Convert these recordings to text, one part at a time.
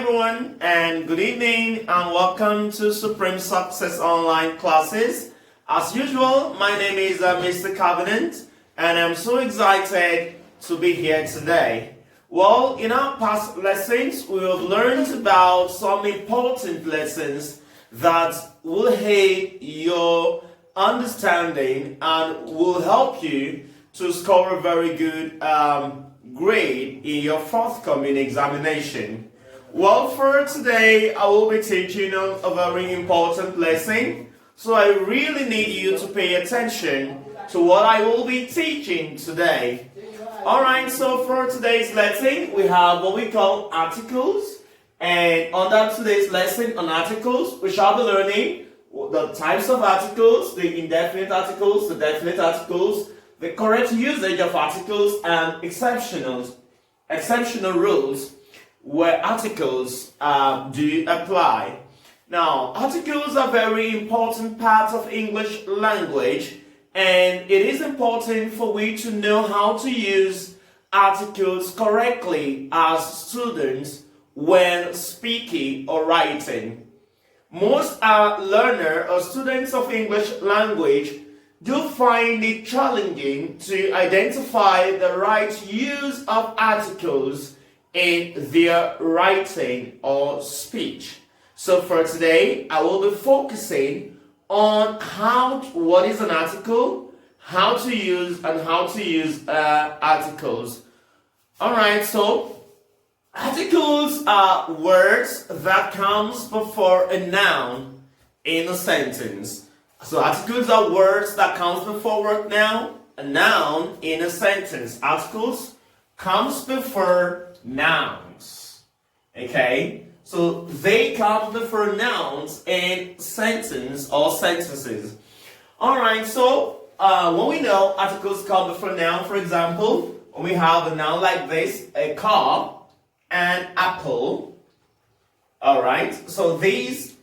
everyone, and good evening, and welcome to Supreme Success Online classes. As usual, my name is Mr. Covenant, and I'm so excited to be here today. Well, in our past lessons, we have learned about some important lessons that will aid your understanding and will help you to score a very good grade in your forthcoming examination. Well, for today, I will be teaching on a very important lesson, so I really need you to pay attention to what I will be teaching today. Alright, so for today's lesson, we have what we call articles, and under today's lesson on articles, we shall be learning the types of articles, the indefinite articles, the definite articles, the correct usage of articles, and exceptional rules where articles do apply. Now, articles are very important part of English language, and it is important for we to know how to use articles correctly as students when speaking or writing. Most learners or students of English language do find it challenging to identify the right use of articles in their writing or speech. So for today, I will be focusing on what is an article, how to use articles. Alright, so articles are words that comes before a noun in a sentence. So articles are words that comes before a noun in a sentence. Articles comes before nouns. Okay? So they come before nouns in sentence or sentences. Alright, so when we know articles come before noun, for example, when we have a noun like this, a car, an apple. Alright, so these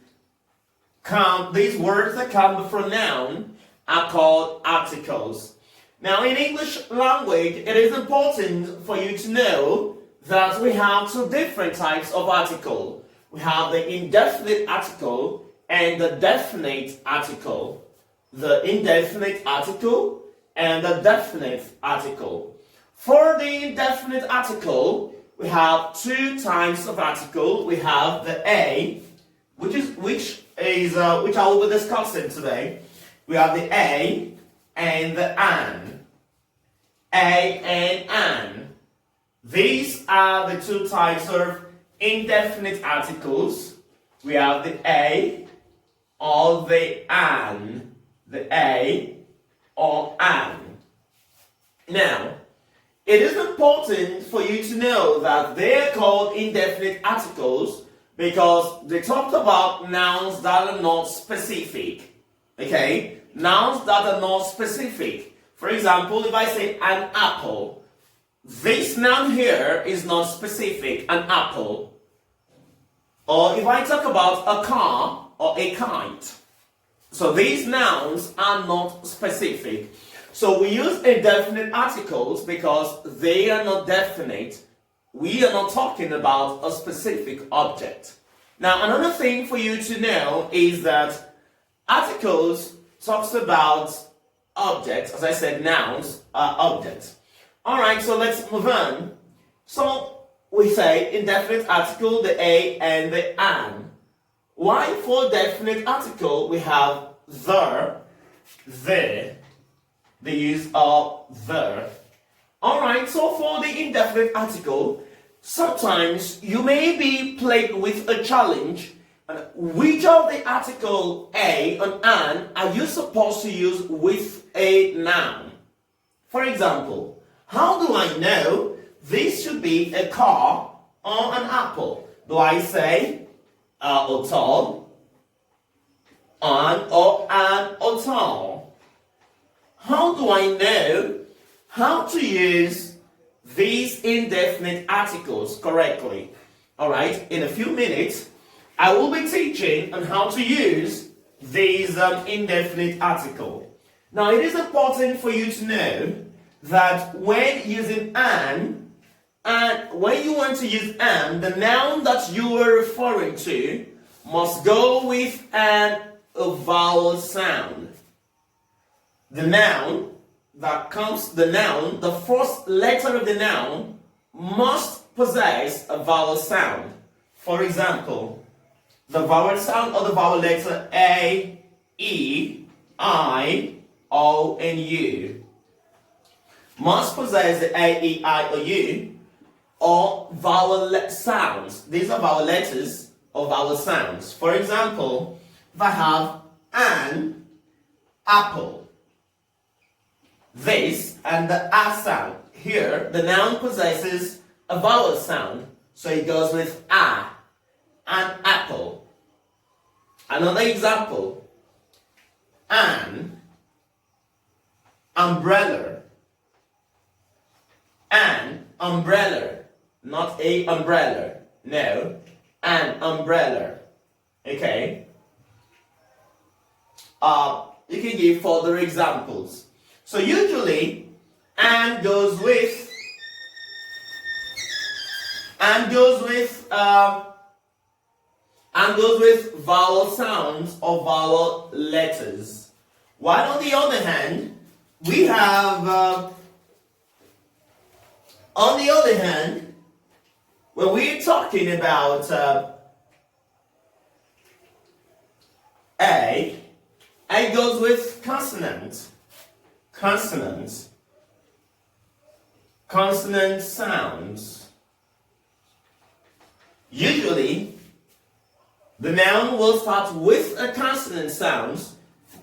words that come before noun are called articles. Now, in English language, it is important for you to know that we have two different types of article. We have the indefinite article and the definite article. The indefinite article and the definite article. For the indefinite article, we have two types of article. We have the a, which I will be discussing today. We have the a and the an. A and an. These are the two types of indefinite articles. We have the a or the an. The a or an. Now, it is important for you to know that they are called indefinite articles because they talked about nouns that are not specific. Okay? Nouns that are not specific. For example, if I say an apple, this noun here is not specific, an apple. Or if I talk about a car or a kite. So these nouns are not specific. So we use indefinite articles because they are not definite. We are not talking about a specific object. Now, another thing for you to know is that articles talks about objects. As I said, nouns are objects. Alright, so let's move on. So we say indefinite article, the a and the an. Why for definite article we have the use of the. Alright, so for the indefinite article, sometimes you may be plagued with a challenge. Which of the article a and an are you supposed to use with a noun? For example, how do I know this should be a car or an apple? Do I say or tall, an or tall? How do I know how to use these indefinite articles correctly? Alright, in a few minutes, I will be teaching on how to use these indefinite article. Now, it is important for you to know that when using an, And when you want to use an, the noun that you are referring to must go with a vowel sound. The noun, the first letter of the noun must possess a vowel sound. For example, the vowel sound of the vowel letter A, E, I, O, and U must possess the A, E, I, or U or vowel sounds. These are vowel letters or vowel sounds. For example, if I have an apple, this and the A sound. Here, the noun possesses a vowel sound, so it goes with A, an apple. Another example, an umbrella. An umbrella, not a umbrella. No, an umbrella. Okay. You can give further examples. So usually, and goes with vowel sounds or vowel letters. While on the other hand, we have when we're talking about A goes with consonant sounds. Usually, the noun will start with a consonant sound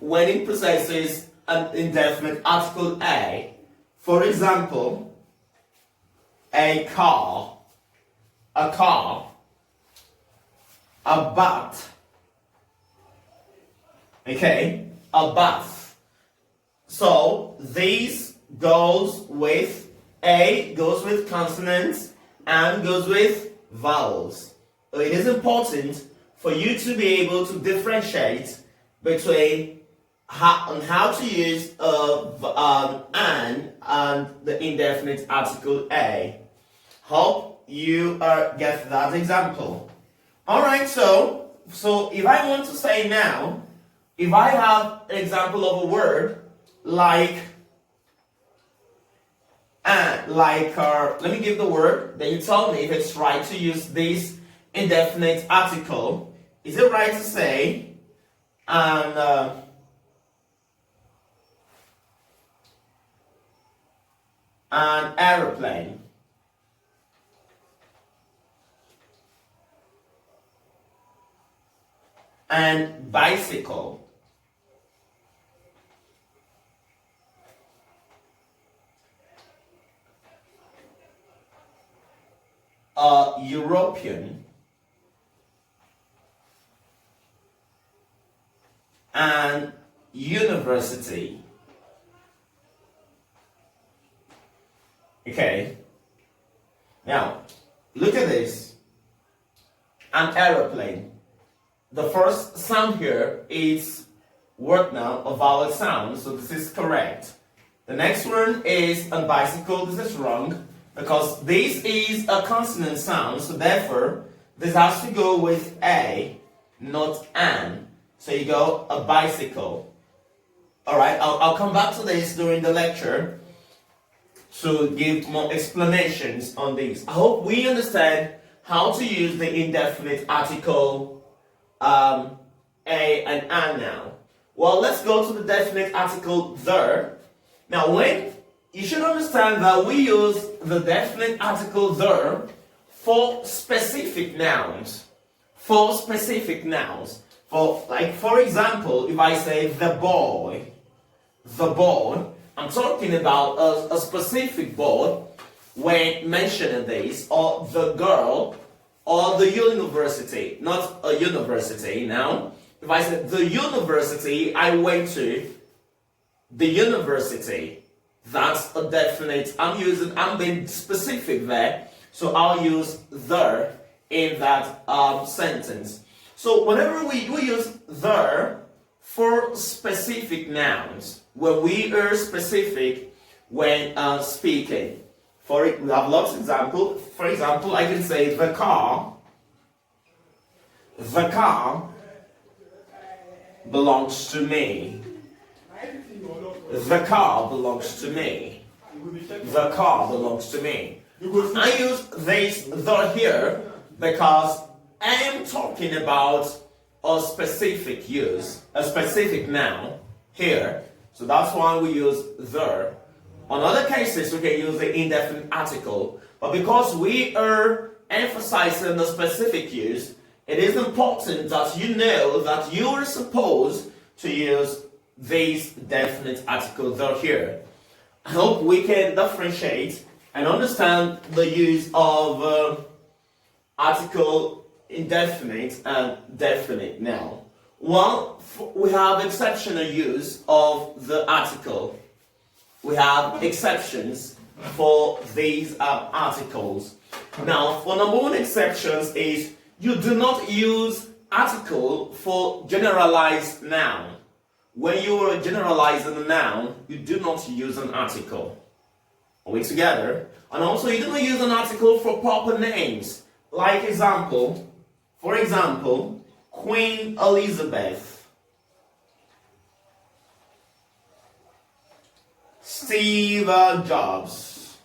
when it possesses an indefinite article A. For example, a car, a bath. Okay, a bath. So these goes with A goes with consonants and goes with vowels. So it is important for you to be able to differentiate between how to use an and the indefinite article A. Hope you get that example. Alright, so if I want to say now, if I have an example of a word like let me give the word, then you tell me if it's right to use this indefinite article. Is it right to say an aeroplane? And bicycle? European? And university? Okay. Now, look at this. An aeroplane. The first sound here is word noun or vowel sound, so this is correct. The next one is a bicycle. This is wrong because this is a consonant sound, so therefore this has to go with A, not an. So you go a bicycle. Alright, I'll come back to this during the lecture to give more explanations on this. I hope we understand how to use the indefinite article A and an now. Well, let's go to the definite article the. Now, you should understand that we use the definite article the for specific nouns. For example, if I say the boy, I'm talking about a specific boy when mentioning this, or the girl, or the university, not a university. Now, if I say the university, I went to the university. That's a definite. I'm being specific there, so I'll use the in that sentence. So whenever we use the for specific nouns, when we are specific when speaking. For it, we have lots of examples. For example, I can say the car belongs to me. The car belongs to me. The car belongs to me. I use this the here because I am talking about a specific use, a specific noun here. So that's why we use the. On other cases, we can use the indefinite article. But because we are emphasizing the specific use, it is important that you know that you are supposed to use this definite article the here. I hope we can differentiate and understand the use of article indefinite and definite now. Well, we have exceptional use of the article. We have exceptions for these articles. Now, for number one exceptions is you do not use article for generalized noun. When you are generalizing a noun, you do not use an article. Are we together? And also, you do not use an article for proper names. Like for example, Queen Elizabeth, Steve Jobs,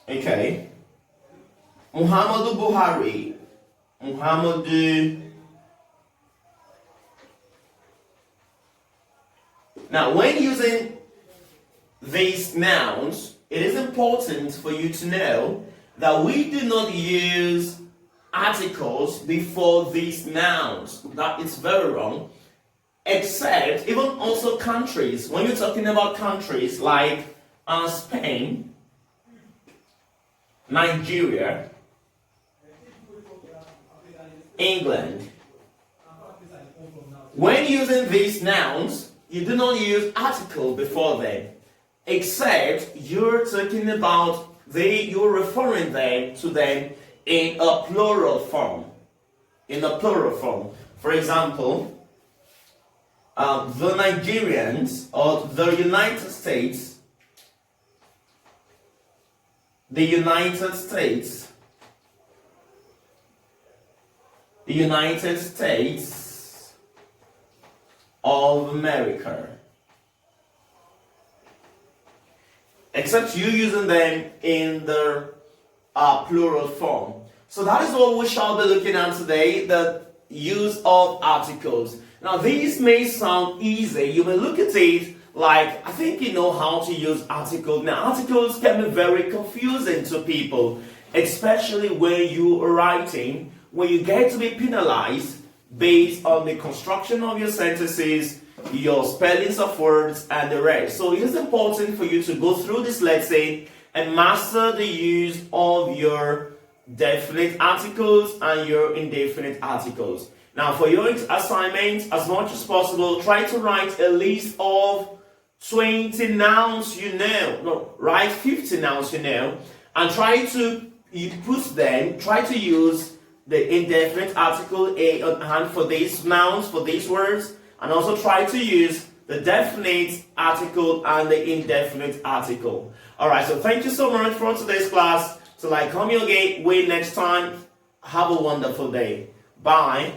okay, Muhammadu Buhari, Now, when using these nouns, it is important for you to know that we do not use articles before these nouns. That is very wrong. Except, even also countries. When you're talking about countries like Spain, Nigeria, England, when using these nouns, you do not use article before them. Except you're talking about you're referring to them in a plural form. For example, the Nigerians or the United States, the United States of America. Except you using them in the plural form. So that is what we shall be looking at today, the use of articles. Now these may sound easy. You may look at it like, I think you know how to use articles. Now articles can be very confusing to people, especially when you are writing, when you get to be penalized based on the construction of your sentences, your spellings of words, and the rest. So it is important for you to go through this lesson and master the use of your definite articles and your indefinite articles. Now, for your assignment, as much as possible, try to write a list of 20 nouns you know. No, write 50 nouns you know, and try to use the indefinite article a on hand for these nouns, for these words, and also try to use the definite article and the indefinite article. Alright, so thank you so much for today's class. Till I come your way next time, have a wonderful day. Bye.